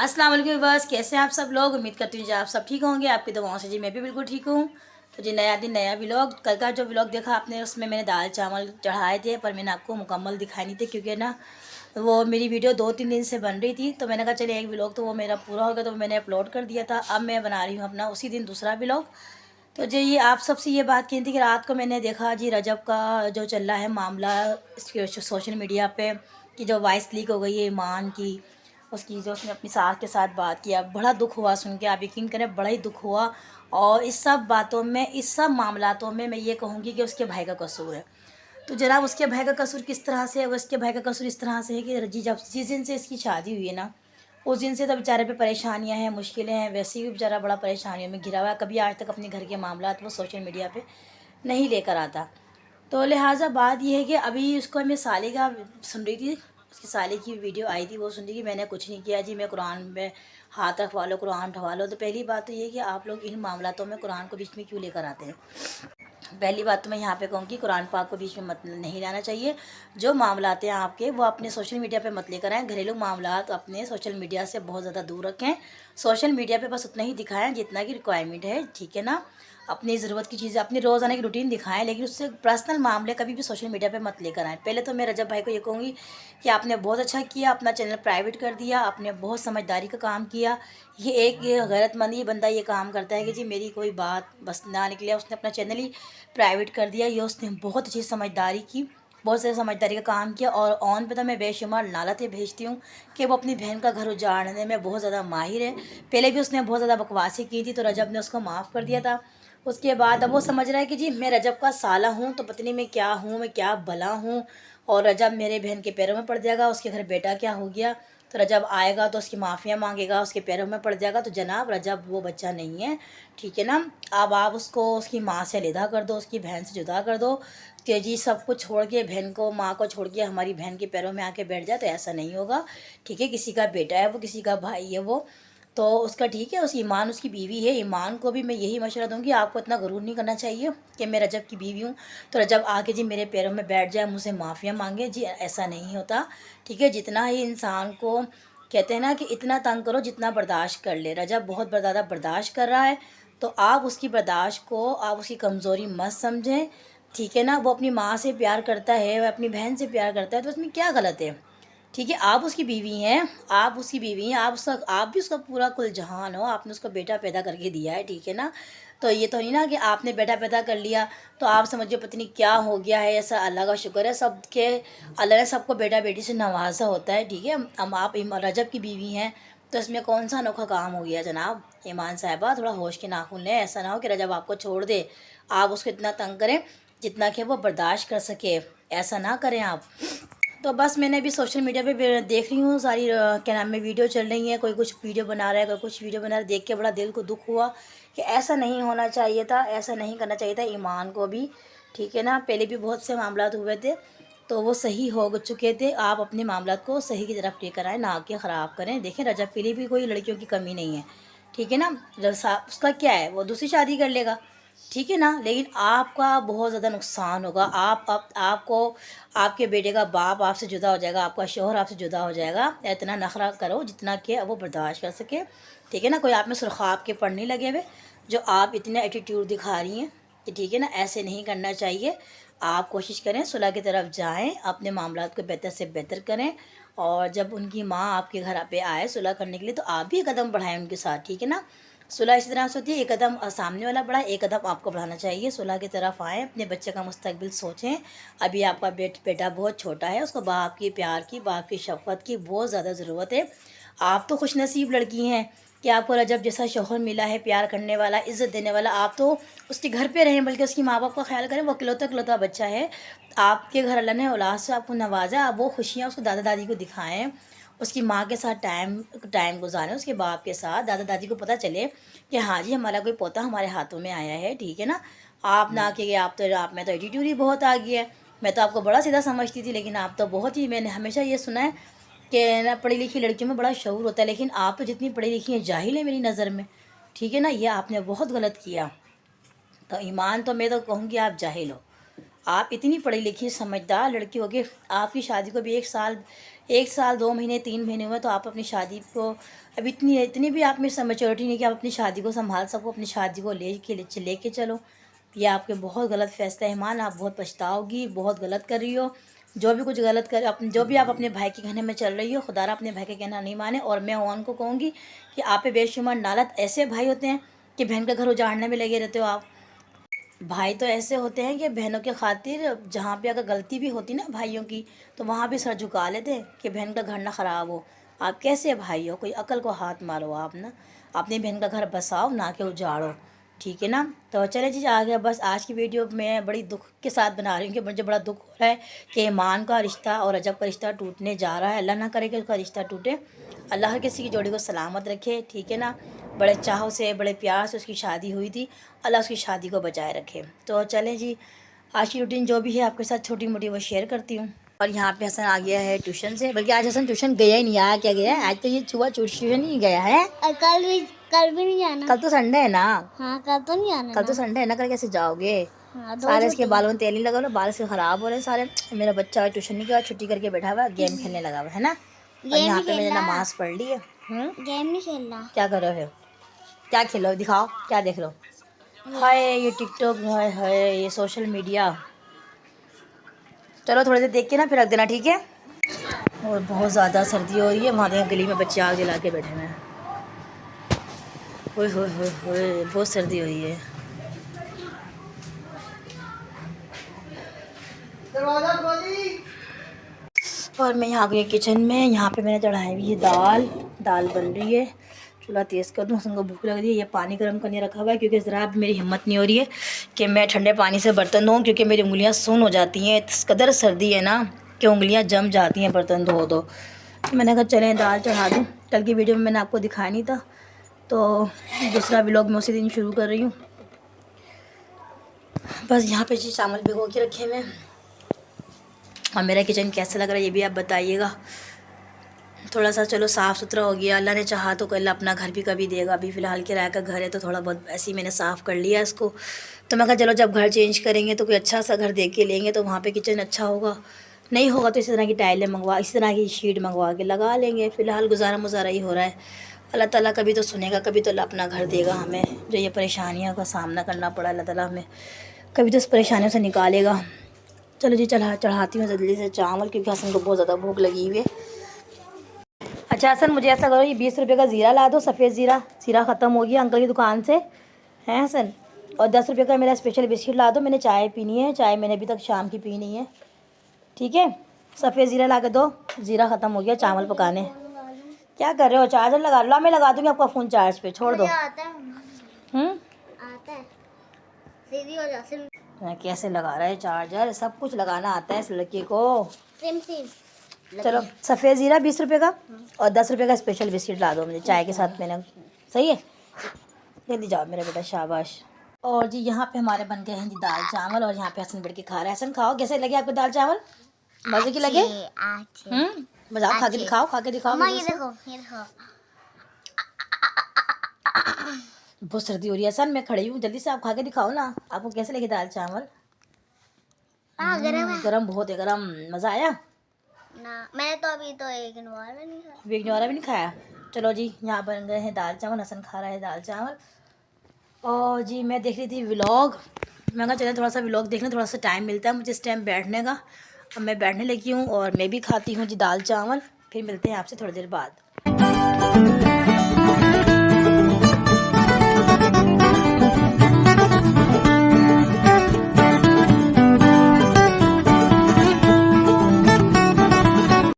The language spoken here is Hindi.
अस्सलाम वालेकुम। बस कैसे हैं आप सब लोग। उम्मीद करती हूँ जी आप सब ठीक होंगे, आपकी दुआओं से जी मैं भी बिल्कुल ठीक हूँ। तो जी नया दिन नया व्लॉग। कल का जो व्लॉग देखा आपने उसमें मैंने दाल चावल चढ़ाए थे, पर मैंने आपको मुकम्मल दिखाए नहीं थे क्योंकि ना वो मेरी वीडियो 2-3 दिन से बन रही थी। तो मैंने कहा चलिए एक व्लॉग तो वो मेरा पूरा हो गया, तो मैंने अपलोड कर दिया था। अब मैं बना रही हूँ अपना उसी दिन दूसरा व्लॉग। तो जी ये आप सबसे ये बात कहती थी कि रात को मैंने देखा जी रजब का जो चल रहा है मामला सोशल मीडिया पे, कि जो वॉइस लीक हो गई है ईमान की, उसकी जो उसने अपनी सास के साथ बात किया, बड़ा दुख हुआ सुन के। आप यकीन करें बड़ा ही दुख हुआ। और इस सब बातों में, इस सब मामलातों में मैं ये कहूँगी कि उसके भाई का कसूर है। तो जनाब उसके भाई का कसूर किस तरह से है? उसके भाई का कसूर इस तरह से है कि जी जब जिस दिन से इसकी शादी हुई है ना, उस दिन से तो बेचारे पे परेशानियां हैं, मुश्किलें हैं। वैसे भी बेचारा बड़ा परेशानियों में घिरा हुआ है। कभी आज तक अपने घर के मामलात वो सोशल मीडिया पे नहीं लेकर आता। तो लिहाजा बात यह है कि अभी उसको मैं साले का सुन रही थी, उसकी साले की वीडियो आई थी, वो सुन रही कि मैंने कुछ नहीं किया जी, मैं कुरान में हाथ रखवा लो, कुरान उठवा लो। तो पहली बात तो ये है कि आप लोग इन मामलातों में कुरान को बीच में क्यों लेकर आते हैं। पहली बात तो मैं यहाँ पे कहूँगी कुरान पाक को बीच में मत नहीं लाना चाहिए। जो मामलात हैं आपके वो अपने सोशल मीडिया पे मत लेकर आएँ। घरेलू मामलात अपने सोशल मीडिया से बहुत ज़्यादा दूर रखें। सोशल मीडिया पे बस उतना ही दिखाएं जितना की रिक्वायरमेंट है, ठीक है ना। अपनी ज़रूरत की चीज़ें, अपनी रोज़ाना की रूटीन दिखाएं, लेकिन उससे पर्सनल मामले कभी भी सोशल मीडिया पे मत लेकर आएँ। पहले तो मैं रजब भाई को ये कहूँगी कि आपने बहुत अच्छा किया, अपना चैनल प्राइवेट कर दिया, आपने बहुत समझदारी का काम किया। ये गैरतमंद ही बंदा ये काम करता है कि जी मेरी कोई बात बस ना निकले, उसने अपना चैनल ही प्राइवेट कर दिया। ये उसने बहुत अच्छी समझदारी की, बहुत सारी समझदारी का काम किया। और ऑन पे तो मैं बेशुमार नालतें भेजती हूँ कि वो अपनी बहन का घर उजाड़ने में बहुत ज़्यादा माहिर है। पहले भी उसने बहुत ज़्यादा बकवासी की थी, तो रजब ने उसको माफ़ कर दिया था। उसके बाद अब वो समझ रहा है कि जी मैं रजब का साला हूँ, तो पत्नी में क्या हूँ, मैं क्या भला हूँ। और रजब मेरे बहन के पैरों में पड़ जाएगा, उसके घर बेटा क्या हो गया, तो रजब आएगा तो उसकी माफ़िया मांगेगा, उसके पैरों में पड़ जाएगा। तो जनाब रजब वो बच्चा नहीं है, ठीक है ना। अब आप उसको उसकी माँ से अलहदा कर दो, उसकी बहन से जुदा कर दो कि जी सब कुछ छोड़ के बहन को, माँ को छोड़ के हमारी बहन के पैरों में आके बैठ जाए, तो ऐसा नहीं होगा, ठीक है। किसी का बेटा है वो, किसी का भाई है वो, तो उसका ठीक है। उस ईमान उसकी बीवी है। ईमान को भी मैं यही मशवरा दूंगी, आपको इतना गरूर नहीं करना चाहिए कि मैं रजब की बीवी हूँ तो रजब आके जी मेरे पैरों में बैठ जाए, मुझसे माफ़िया मांगे, जी ऐसा नहीं होता, ठीक है। जितना ही इंसान को कहते हैं ना कि इतना तंग करो जितना बर्दाश्त कर ले। रजब बहुत ज़्यादा बर्दाश्त कर रहा है, तो आप उसकी बर्दाश्त को, आप उसकी कमज़ोरी मत समझें, ठीक है ना। वो अपनी माँ से प्यार करता है, वह अपनी बहन से प्यार करता है, तो उसमें क्या गलत है, ठीक है। आप उसकी बीवी हैं, आप उसकी बीवी हैं, आप भी उसका पूरा कुल जहान हो। आपने उसको बेटा पैदा करके दिया है, ठीक है ना। तो ये तो नहीं ना कि आपने बेटा पैदा कर लिया तो आप समझो पत्नी क्या हो गया है। ऐसा अल्लाह का शुक्र है सबके, अल्लाह ने सबको बेटा बेटी से नवाजा होता है, ठीक है। अब आप रजब की बीवी हैं, तो इसमें कौन सा अनोखा काम हो गया जनाब। ईमान साहिबा थोड़ा होश के नाखून लें। ऐसा ना हो कि रजब आपको छोड़ दे, आप उसको इतना तंग करें जितना कि वो बर्दाश्त कर सके, ऐसा ना करें आप। तो बस मैंने अभी सोशल मीडिया पे देख रही हूँ सारी क्या नाम है वीडियो चल रही है, कोई कुछ वीडियो बना रहा है, कोई कुछ वीडियो बना रहा है। देख के बड़ा दिल को दुख हुआ कि ऐसा नहीं होना चाहिए था, ऐसा नहीं करना चाहिए था ईमान को भी, ठीक है ना। पहले भी बहुत से मामला हुए थे तो वो सही हो चुके थे। आप अपने मामला को सही की तरफ लेकर आए, ना कि ख़राब करें। देखें रजब के लिए भी कोई लड़कियों की कमी नहीं है, ठीक है ना। उसका क्या है, वो दूसरी शादी कर लेगा, ठीक है ना। लेकिन आपका बहुत ज़्यादा नुकसान होगा। आपको आपके बेटे का बाप आपसे जुदा हो जाएगा, आपका शोहर आपसे जुदा हो जाएगा। इतना नखरा करो जितना कि वो बर्दाश्त कर सके, ठीक है ना। कोई आप में सुरखाब के पढ़ नहीं लगे हुए जो आप इतने एटीट्यूड दिखा रही हैं कि, ठीक है ना, ऐसे नहीं करना चाहिए। आप कोशिश करें सुलह की तरफ जाएं, अपने मामलात को बेहतर से बेहतर करें। और जब उनकी माँ आपके घर पे आए सुलह करने के लिए, तो आप भी कदम बढ़ाएं उनके साथ, ठीक है ना। सुलह इसी तरह से होती है, एक कदम सामने वाला बढ़ाए, एक कदम आपको बढ़ाना चाहिए। सुलह की तरफ आएँ, अपने बच्चे का मुस्तकबिल सोचें। अभी आपका बेटा बहुत छोटा है, उसको बाप की प्यार की, बाप की शफ़क़त की बहुत ज़्यादा ज़रूरत है। आप तो खुशनसीब लड़की हैं कि आपको रजब जैसा शौहर मिला है, प्यार करने वाला, इज़्ज़त देने वाला। आप तो उसके घर पे रहें, बल्कि उसकी माँ बाप का ख्याल करें। वो इकलौता बच्चा है, आपके घर अल्लाह ने औलाद से आपको नवाजा। आप वो खुशियाँ उसको दादा दादी को दिखाएँ, उसकी माँ के साथ टाइम टाइम गुजारें, उसके बाप के साथ। दादा दादी को पता चले कि हाँ जी हमारा कोई पोता हमारे हाथों में आया है, ठीक है ना। आप ना कि आप में तो एटीट्यूड ही बहुत आ गया है। मैं तो आपको बड़ा सीधा समझती थी, लेकिन आप तो बहुत ही, मैंने हमेशा ये सुना है कि ना पढ़ी लिखी लड़कियों में बड़ा शऊर होता है, लेकिन आप तो जितनी पढ़ी लिखी हैं जाहिल है मेरी नज़र में, ठीक है ना। ये आपने बहुत गलत किया। तो ईमान तो मैं तो कहूँगी आप जाहिल हो। आप इतनी पढ़ी लिखी समझदार लड़की होगी, आपकी शादी को भी 1 साल 2 महीने 3 महीने हुए तो आप अपनी शादी को, अब इतनी भी आप में मैच्योरिटी नहीं कि आप अपनी शादी को संभाल सको। अपनी शादी को लेके चलो। ये आपके बहुत गलत फैसला है ईमान, आप बहुत पछताओगी, बहुत गलत कर रही हो। जो भी कुछ गलत कर जो भी आप अपने भाई के कहने में चल रही हो, खुदारा अपने भाई का कहना नहीं माने। और मैं ओन को कहूँगी कि आप पे बेशुमार नालत ऐसे भाई होते हैं कि बहन का घर उजाड़ने में लगे रहते हो आप। भाई तो ऐसे होते हैं कि बहनों के खातिर जहाँ पे अगर गलती भी होती ना भाइयों की, तो वहाँ भी सर झुका लेते हैं कि बहन का घर ना ख़राब हो। आप कैसे भाई हो? कोई अकल को हाथ मारो आप ना, अपनी बहन का घर बसाओ ना कि उजाड़ो, ठीक है ना। तो चले जी आ गया। बस आज की वीडियो मैं बड़ी दुख के साथ बना रही हूँ कि मुझे बड़ा दुख हो रहा है कि ईमान का रिश्ता और रजब का रिश्ता टूटने जा रहा है। अल्लाह ना करे कि उसका रिश्ता टूटे, अल्लाह हर किसी की जोड़ी को सलामत रखे, ठीक है ना। बड़े चाव से बड़े प्यार से उसकी शादी हुई थी, अल्लाह उसकी शादी को बचाए रखे। तो चलें जी, आज की रूटीन जो भी है आपके साथ छोटी मोटी वो शेयर करती हूँ। और यहाँ पे हसन आ गया है ट्यूशन से, बल्कि आज हसन ट्यूशन गया ही नहीं। आया क्या गया है आज? तो ये सुबह ट्यूशन ही गया है। और कल भी नहीं जाना। कल तो संडे है ना। हाँ कल तो नहीं आना। कल तो संडे है ना, कल कैसे जाओगे? हाँ, सारे इसके बालों में तेल नहीं लगा लो, बाल से ख़राब हो रहे सारे। मेरा बच्चा ट्यूशन नहीं गया, छुट्टी करके बैठा हुआ गेम खेलने लगा हुआ है ना। और यहाँ पे मैंने नमाज पढ़ ली है। गेम नहीं खेलना। क्या कर रहे हो? क्या खेलो? दिखाओ क्या देख लो। हाय ये टिकटॉक, हाय हाय ये सोशल मीडिया। चलो थोड़ी देर देख के ना फिर रख देना, ठीक है। और बहुत ज़्यादा सर्दी हो रही है, वहाँ देखा गली में बच्चे आग जला के बैठे हैं। ओए होए होए होए, बहुत सर्दी हो रही है। और मैं यहाँ गई किचन में, यहाँ पे मैंने चढ़ाई हुई है दाल बन रही है। चूल्हा तेज़ कर दूँ, हमको भूख लग रही है। ये पानी गर्म करने रखा हुआ है क्योंकि ज़रा भी मेरी हिम्मत नहीं हो रही है कि मैं ठंडे पानी से बर्तन धोऊँ, क्योंकि मेरी उंगलियाँ सुन्न हो जाती हैं। इस कदर सर्दी है ना कि उंगलियाँ जम जाती हैं बर्तन धो दो। तो मैंने कहा चलें दाल चढ़ा दूँ। कल की वीडियो में मैंने आपको दिखाया नहीं था, तो दूसरा व्लॉग मैं उसी दिन शुरू कर रही हूँ। बस यहाँ पे जी चावल भिगो के रखे हुए। और मेरा किचन कैसा लग रहा है ये भी आप बताइएगा। थोड़ा सा चलो साफ़ सुथरा हो गया, अल्लाह ने चाहा तो कल अपना घर भी कभी देगा। अभी फ़िलहाल किराए का घर है तो थोड़ा बहुत ऐसे ही मैंने साफ़ कर लिया इसको। तो मैं कहा चलो जब घर चेंज करेंगे तो कोई अच्छा सा घर देख के लेंगे, तो वहाँ पे किचन अच्छा होगा। नहीं होगा तो इसी तरह की टाइलें मंगवा, इसी तरह की शीट मंगवा के लगा लेंगे। फ़िलहाल गुजारा मुजारा ही हो रहा है। अल्लाह ताला कभी तो सुनेगा, कभी तो अल्लाह अपना घर देगा हमें। जो ये परेशानियों का सामना करना पड़ा, अल्लाह ताला हमें कभी तो इस परेशानियों से निकालेगा। चलो जी चढ़ाती हूँ जल्दी से चावल, क्योंकि हसन को बहुत ज़्यादा भूख लगी हुई है। अच्छा हसन मुझे ऐसा करो, ये 20 रुपये का ज़ीरा ला दो, सफ़ेद ज़ीरा ख़त्म हो गया अंकल की दुकान से, हैं हसन। और 10 रुपये का मेरा स्पेशल बिस्किट ला दो, मैंने चाय पीनी है, चाय मैंने अभी तक शाम की पी नहीं है, ठीक है। सफ़ेद ज़ीरा ला के दो, ज़ीरा ख़त्म हो गया चावल पकाने। क्या कर रहे हो? चार्जर लगा लो, मैं लगा दूँगी आपका फ़ोन चार्ज पे, छोड़ दो। कैसे लगा रहा है चार्जर? सब कुछ लगाना आता है इस लड़के को। चलो सफ़ेद ज़ीरा 20 रुपये का और 10 रुपये का स्पेशल बिस्किट ला दो मुझे चाय के साथ, मैंने सही है। जल्दी जाओ मेरा बेटा, शाबाश। और जी यहाँ पे हमारे बन गए हैं जी दाल चावल, और यहाँ पे हसन बैठ के खा रहा है। हसन खाओ, कैसे लगे आपको दाल चावल? मज़े की लगे? मज़ा, खा के दिखाओ, खा के दिखाओ। ये देखो। बहुत सर्दी हो रही है हसन, मैं खड़ी हूँ, जल्दी से आप खा के दिखाओ ना, आपको कैसे लगे दाल चावल? गरम बहुत है, गरम। मज़ा आया ना? मैंने तो अभी तो एक इनवारा नहीं खाया। अभी भी नहीं खाया। चलो जी यहाँ बन गए हैं दाल चावल, हसन खा रहा है दाल चावल। और जी मैं देख रही थी व्लॉग, मैं कहा चले थोड़ा सा व्लॉग देख लें, थोड़ा सा टाइम मिलता है मुझे इस टाइम बैठने का। अब मैं बैठने लगी हूँ और मैं भी खाती हूँ जी दाल चावल। फिर मिलते हैं आपसे थोड़ी देर बाद।